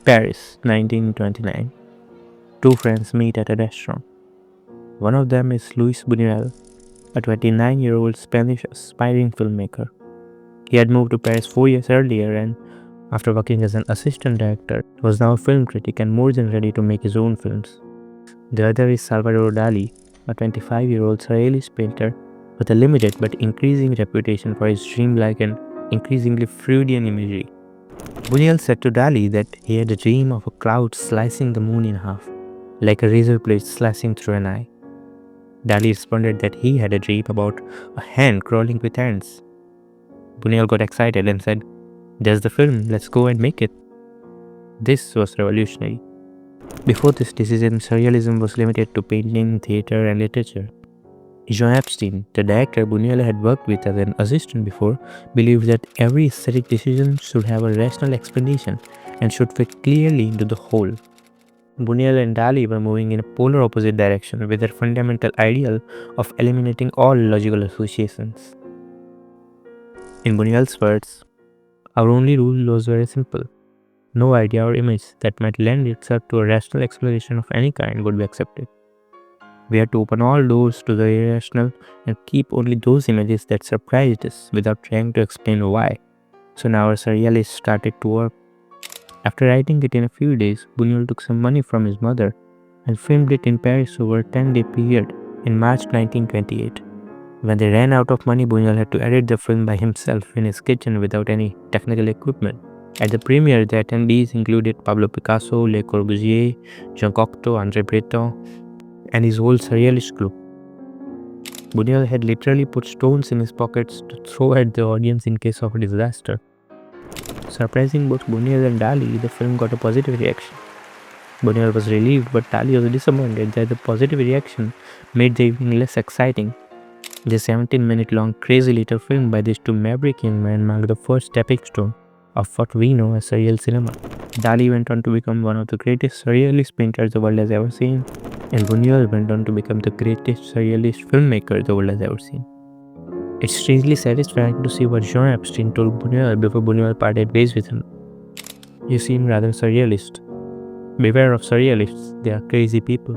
Paris, 1929. Two friends meet at a restaurant. One of them is Luis Buñuel, a 29-year-old Spanish aspiring filmmaker. He had moved to Paris 4 years earlier and, after working as an assistant director, was now a film critic and more than ready to make his own films. The other is Salvador Dali, a 25-year-old surrealist painter with a limited but increasing reputation for his dreamlike and increasingly Freudian imagery. Buñuel said to Dali that he had a dream of a cloud slicing the moon in half, like a razor blade slicing through an eye. Dali responded that he had a dream about a hand crawling with ants. Buñuel got excited and said, "There's the film, let's go and make it." This was revolutionary. Before this decision, surrealism was limited to painting, theatre, and literature. Jean Epstein, the director Buñuel had worked with as an assistant before, believed that every aesthetic decision should have a rational explanation and should fit clearly into the whole. Buñuel and Dali were moving in a polar opposite direction with their fundamental ideal of eliminating all logical associations. In Buñuel's words, our only rule was very simple. No idea or image that might lend itself to a rational explanation of any kind would be accepted. We had to open all doors to the irrational and keep only those images that surprised us without trying to explain why. So now our surrealist started to work. After writing it in a few days, Buñuel took some money from his mother and filmed it in Paris over a 10-day period in March 1928. When they ran out of money, Buñuel had to edit the film by himself in his kitchen without any technical equipment. At the premiere, the attendees included Pablo Picasso, Le Corbusier, Jean Cocteau, André Breton, and his whole surrealist group. Buñuel had literally put stones in his pockets to throw at the audience in case of a disaster. Surprising both Buñuel and Dali, the film got a positive reaction. Buñuel was relieved, but Dali was disappointed that the positive reaction made the evening less exciting. The 17-minute-long crazy little film by these two maverick young men marked the first stepping stone of what we know as surreal cinema. Dali went on to become one of the greatest surrealist painters the world has ever seen, and Buñuel went on to become the greatest surrealist filmmaker the world has ever seen. It's strangely satisfying to see what Jean Epstein told Buñuel before Buñuel parted ways with him. "You seem rather surrealist. Beware of surrealists, they are crazy people."